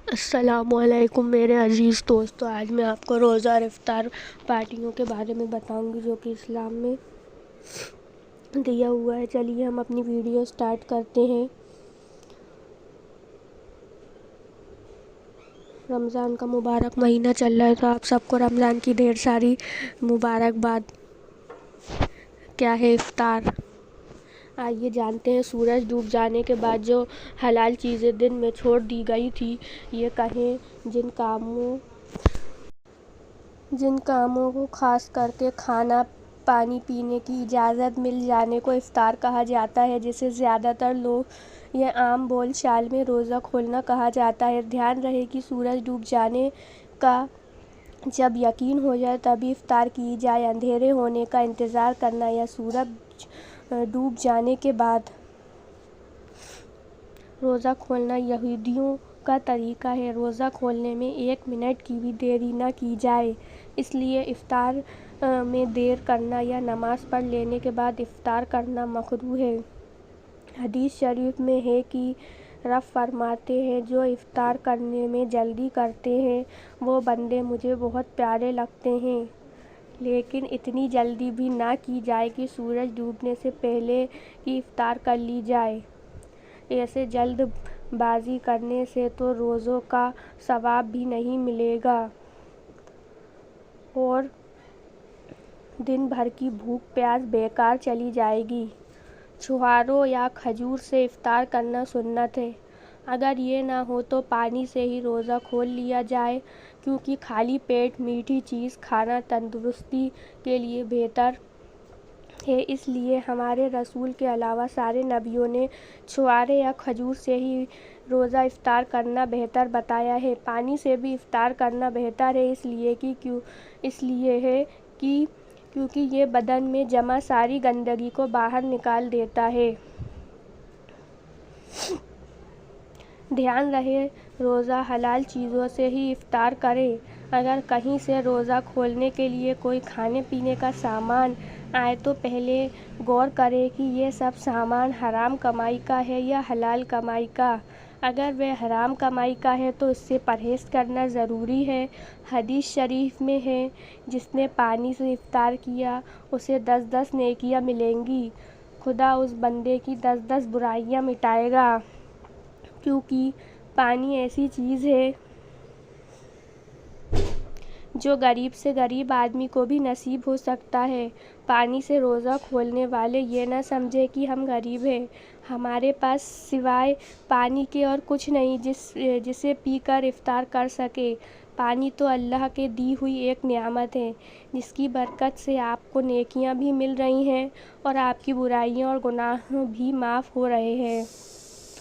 السلام علیکم میرے عزیز دوستو، آج میں آپ کو روزہ اور افطار پارٹیوں کے بارے میں بتاؤں گی جو کہ اسلام میں دیا ہوا ہے۔ چلیے ہم اپنی ویڈیو سٹارٹ کرتے ہیں۔ رمضان کا مبارک مہینہ چل رہا ہے تو آپ سب کو رمضان کی ڈھیر ساری مبارکباد۔ کیا ہے افطار؟ آئیے جانتے ہیں۔ سورج ڈوب جانے کے بعد جو حلال چیزیں دن میں چھوڑ دی گئی تھی، یہ کہیں جن کاموں کو خاص کر کے کھانا پانی پینے کی اجازت مل جانے کو افطار کہا جاتا ہے، جسے زیادہ تر لوگ یا عام بول چال میں روزہ کھولنا کہا جاتا ہے۔ دھیان رہے کہ سورج ڈوب جانے کا جب یقین ہو جائے تبھی افطار کی جائے۔ اندھیرے ہونے کا انتظار کرنا یا سورج ڈوب جانے کے بعد روزہ کھولنا یہودیوں کا طریقہ ہے۔ روزہ کھولنے میں 1 منٹ کی بھی دیری نہ کی جائے، اس لیے افطار میں دیر کرنا یا نماز پڑھ لینے کے بعد افطار کرنا مکروہ ہے۔ حدیث شریف میں ہے کہ رب فرماتے ہیں، جو افطار کرنے میں جلدی کرتے ہیں وہ بندے مجھے بہت پیارے لگتے ہیں، لیکن اتنی جلدی بھی نہ کی جائے کہ سورج ڈوبنے سے پہلے ہی افطار کر لی جائے۔ ایسے جلد بازی کرنے سے تو روزوں کا ثواب بھی نہیں ملے گا اور دن بھر کی بھوک پیاس بیکار چلی جائے گی۔ چھہاروں یا کھجور سے افطار کرنا سنت ہے۔ اگر یہ نہ ہو تو پانی سے ہی روزہ کھول لیا جائے، کیونکہ خالی پیٹ میٹھی چیز کھانا تندرستی کے لیے بہتر ہے۔ اس لیے ہمارے رسول کے علاوہ سارے نبیوں نے چھہارے یا کھجور سے ہی روزہ افطار کرنا بہتر بتایا ہے۔ پانی سے بھی افطار کرنا بہتر ہے، اس لیے ہے کیونکہ یہ بدن میں جمع ساری گندگی کو باہر نکال دیتا ہے۔ دھیان رہے روزہ حلال چیزوں سے ہی افطار کریں۔ اگر کہیں سے روزہ کھولنے کے لیے کوئی کھانے پینے کا سامان آئے تو پہلے غور کریں کہ یہ سب سامان حرام کمائی کا ہے یا حلال کمائی کا۔ اگر وہ حرام کمائی کا ہے تو اس سے پرہیز کرنا ضروری ہے۔ حدیث شریف میں ہے، جس نے پانی سے افطار کیا اسے 10 نیکیاں ملیں گی۔ خدا اس بندے کی 10 برائیاں مٹائے گا، کیونکہ پانی ایسی چیز ہے جو غریب سے غریب آدمی کو بھی نصیب ہو سکتا ہے۔ پانی سے روزہ کھولنے والے یہ نہ سمجھیں کہ ہم غریب ہیں، ہمارے پاس سوائے پانی کے اور کچھ نہیں جسے پی کر افطار کر سکیں۔ پانی تو اللہ کی دی ہوئی ایک نعمت ہے، جس کی برکت سے آپ کو نیکیاں بھی مل رہی ہیں اور آپ کی برائیاں اور گناہ بھی معاف ہو رہے ہیں۔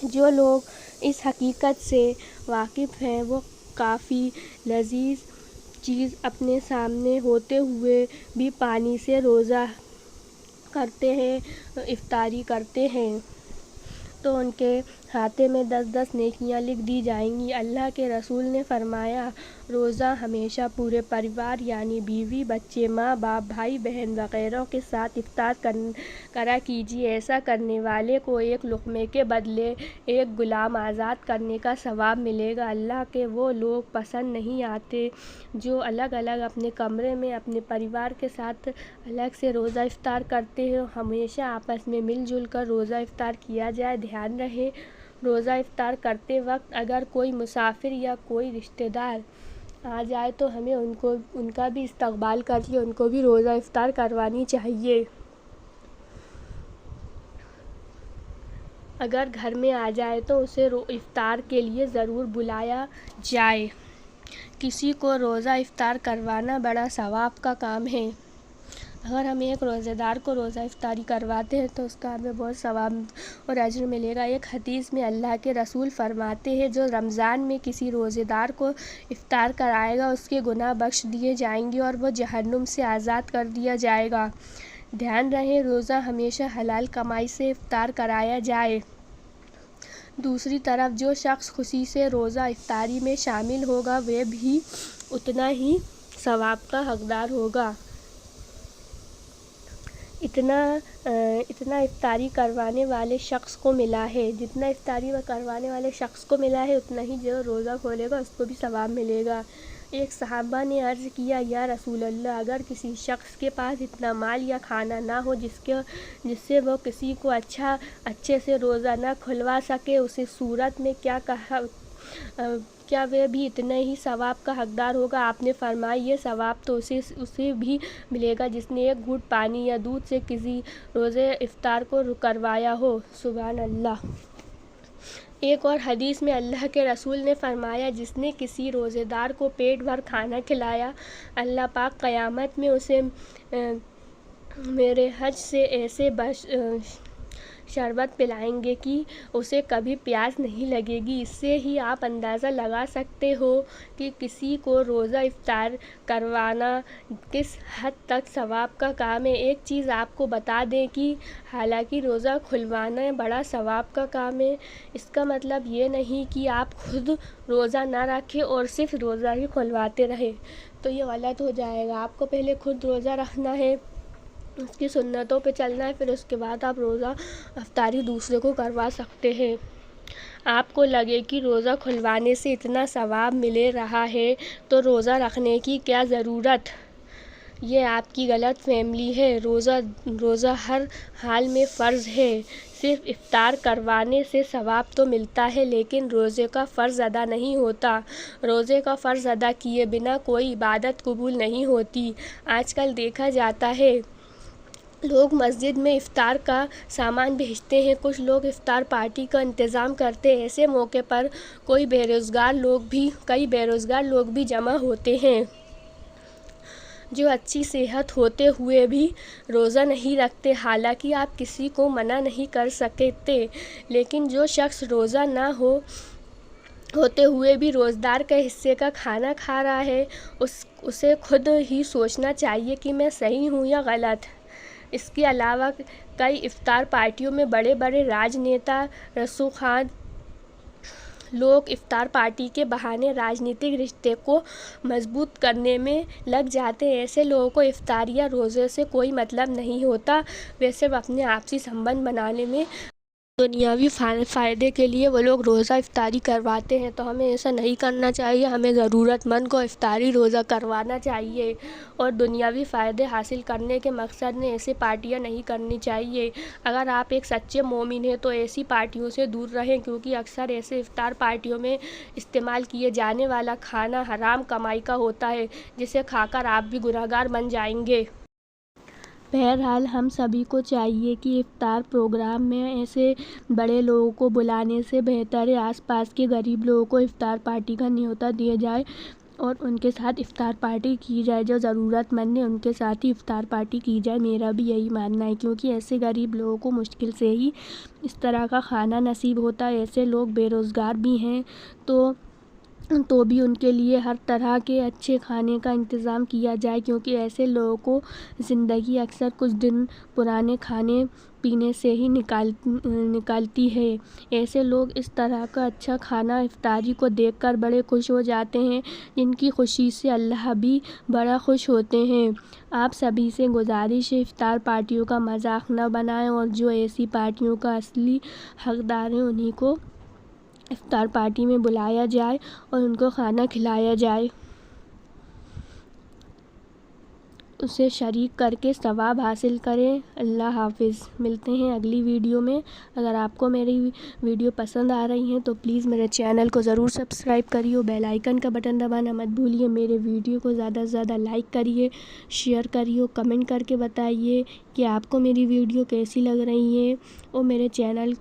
جو لوگ اس حقیقت سے واقف ہیں وہ کافی لذیذ چیز اپنے سامنے ہوتے ہوئے بھی پانی سے روزہ کرتے ہیں، افطاری کرتے ہیں تو ان کے کھاتے میں 10 نیکیاں لکھ دی جائیں گی۔ اللہ کے رسول نے فرمایا، روزہ ہمیشہ پورے پریوار یعنی بیوی، بچے، ماں باپ، بھائی بہن وغیرہ کے ساتھ افطار کرا کیجیے۔ ایسا کرنے والے کو ایک لقمے کے بدلے ایک غلام آزاد کرنے کا ثواب ملے گا۔ اللہ کو وہ لوگ پسند نہیں آتے جو الگ الگ اپنے کمرے میں اپنے پریوار کے ساتھ الگ سے روزہ افطار کرتے ہیں۔ ہمیشہ آپس میں مل جل کر روزہ افطار کیا جائے۔ دھیان رہے روزہ افطار کرتے وقت اگر کوئی مسافر یا کوئی رشتہ دار آ جائے تو ہمیں ان کا بھی استقبال کر کے ان کو بھی روزہ افطار کروانی چاہیے۔ اگر گھر میں آ جائے تو اسے افطار کے لیے ضرور بلایا جائے۔ کسی کو روزہ افطار کروانا بڑا ثواب کا کام ہے۔ اگر ہم ایک روزہ دار کو روزہ افطاری کرواتے ہیں تو اس کا ہمیں بہت ثواب اور اجر ملے گا۔ ایک حدیث میں اللہ کے رسول فرماتے ہیں، جو رمضان میں کسی روزہ دار کو افطار کرائے گا اس کے گناہ بخش دیے جائیں گے اور وہ جہنم سے آزاد کر دیا جائے گا۔ دھیان رہے روزہ ہمیشہ حلال کمائی سے افطار کرایا جائے۔ دوسری طرف جو شخص خوشی سے روزہ افطاری میں شامل ہوگا وہ بھی اتنا ہی ثواب کا حقدار ہوگا۔ اتنا افطاری کروانے والے شخص کو ملا ہے، جتنا افطاری کروانے والے شخص کو ملا ہے اتنا ہی جو روزہ کھولے گا اس کو بھی ثواب ملے گا۔ ایک صحابہ نے عرض کیا، یا رسول اللہ، اگر کسی شخص کے پاس اتنا مال یا کھانا نہ ہو جس سے وہ کسی کو اچھے سے روزہ نہ کھلوا سکے، اسی صورت میں کیا وہ بھی اتنے ہی ثواب کا حقدار ہوگا؟ آپ نے فرمایا، یہ ثواب تو اسے بھی ملے گا جس نے ایک گھونٹ پانی یا دودھ سے کسی روزے افطار کو کروایا ہو۔ سبحان اللہ۔ ایک اور حدیث میں اللہ کے رسول نے فرمایا، جس نے کسی روزے دار کو پیٹ بھر کھانا کھلایا، اللہ پاک قیامت میں اسے میرے حج سے ایسے شربت پلائیں گے کہ اسے کبھی پیاس نہیں لگے گی۔ اس سے ہی آپ اندازہ لگا سکتے ہو کہ کسی کو روزہ افطار کروانا کس حد تک ثواب کا کام ہے۔ ایک چیز آپ کو بتا دیں کہ حالانکہ روزہ کھلوانا بڑا ثواب کا کام ہے، اس کا مطلب یہ نہیں کہ آپ خود روزہ نہ رکھیں اور صرف روزہ ہی کھلواتے رہیں، تو یہ غلط ہو جائے گا۔ آپ کو پہلے خود روزہ رکھنا ہے، اس کی سنتوں پہ چلنا ہے، پھر اس کے بعد آپ روزہ افطاری دوسرے کو کروا سکتے ہیں۔ آپ کو لگے کہ روزہ کھلوانے سے اتنا ثواب مل رہا ہے تو روزہ رکھنے کی کیا ضرورت؟ یہ آپ کی غلط فہمی ہے۔ روزہ ہر حال میں فرض ہے۔ صرف افطار کروانے سے ثواب تو ملتا ہے لیکن روزے کا فرض ادا نہیں ہوتا۔ روزے کا فرض ادا کیے بنا کوئی عبادت قبول نہیں ہوتی۔ آج کل دیکھا جاتا ہے لوگ مسجد میں افطار کا سامان بھیجتے ہیں، کچھ لوگ افطار پارٹی کا انتظام کرتے ہیں۔ ایسے موقع پر کئی بے روزگار لوگ بھی جمع ہوتے ہیں جو اچھی صحت ہوتے ہوئے بھی روزہ نہیں رکھتے۔ حالانکہ آپ کسی کو منع نہیں کر سکتے، لیکن جو شخص روزہ نہ ہوتے ہوئے بھی روزدار کے حصے کا کھانا کھا رہا ہے، اسے خود ہی سوچنا چاہیے کہ میں صحیح ہوں یا غلط۔ اس کے علاوہ کئی افطار پارٹیوں میں بڑے بڑے راجنیتا، رسوخان لوگ افطار پارٹی کے بہانے راجنیتک رشتے کو مضبوط کرنے میں لگ جاتے ہیں۔ ایسے لوگوں کو افطار یا روزے سے کوئی مطلب نہیں ہوتا، وہ صرف اپنے آپسی سنبندھ بنانے میں دنیاوی فائدے کے لیے وہ لوگ روزہ افطاری کرواتے ہیں، تو ہمیں ایسا نہیں کرنا چاہیے۔ ہمیں ضرورت مند کو افطاری روزہ کروانا چاہیے اور دنیاوی فائدے حاصل کرنے کے مقصد میں ایسی پارٹیاں نہیں کرنی چاہیے۔ اگر آپ ایک سچے مومن ہیں تو ایسی پارٹیوں سے دور رہیں، کیونکہ اکثر ایسے افطار پارٹیوں میں استعمال کیے جانے والا کھانا حرام کمائی کا ہوتا ہے، جسے کھا کر آپ بھی گنہگار بن جائیں گے۔ بہرحال ہم سبھی کو چاہیے کہ افطار پروگرام میں ایسے بڑے لوگوں کو بلانے سے بہتر ہے آس پاس کے غریب لوگوں کو افطار پارٹی کا نیوتا دیا جائے اور ان کے ساتھ افطار پارٹی کی جائے۔ جو ضرورت مند ہیں ان کے ساتھ ہی افطار پارٹی کی جائے، میرا بھی یہی ماننا ہے، کیونکہ ایسے غریب لوگوں کو مشکل سے ہی اس طرح کا کھانا نصیب ہوتا ہے۔ ایسے لوگ بے روزگار بھی ہیں تو بھی ان کے لیے ہر طرح کے اچھے کھانے کا انتظام کیا جائے، کیونکہ ایسے لوگوں کو زندگی اکثر کچھ دن پرانے کھانے پینے سے ہی نکلتی ہے۔ ایسے لوگ اس طرح کا اچھا کھانا افطاری کو دیکھ کر بڑے خوش ہو جاتے ہیں، جن کی خوشی سے اللہ بھی بڑا خوش ہوتے ہیں۔ آپ سبھی سے گزارش ہے، افطار پارٹیوں کا مذاق نہ بنائیں اور جو ایسی پارٹیوں کا اصلی حقدار ہیں انہیں کو افطار پارٹی میں بلایا جائے اور ان کو کھانا کھلایا جائے، اسے شریک کر کے ثواب حاصل کریں۔ اللہ حافظ۔ ملتے ہیں اگلی ویڈیو میں۔ اگر آپ کو میری ویڈیو پسند آ رہی ہیں تو پلیز میرے چینل کو ضرور سبسکرائب کریے اور بیل آئیکن کا بٹن دبانا مت بھولیے۔ میرے ویڈیو کو زیادہ سے زیادہ لائک کریے، شیئر کریے اور کمنٹ کر کے بتائیے کہ آپ کو میری ویڈیو کیسی لگ رہی ہے، اور میرے چینل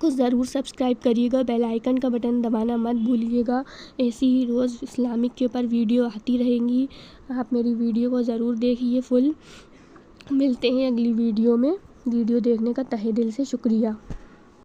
کو ضرور سبسکرائب کریے گا، بیل آئیکن کا بٹن دبانا مت بھولیے گا۔ ایسی ہی روز اسلامک کے اوپر ویڈیو آتی رہیں گی، آپ میری ویڈیو کو ضرور دیکھیے فل۔ ملتے ہیں اگلی ویڈیو میں۔ ویڈیو دیکھنے کا تہہ دل سے شکریہ۔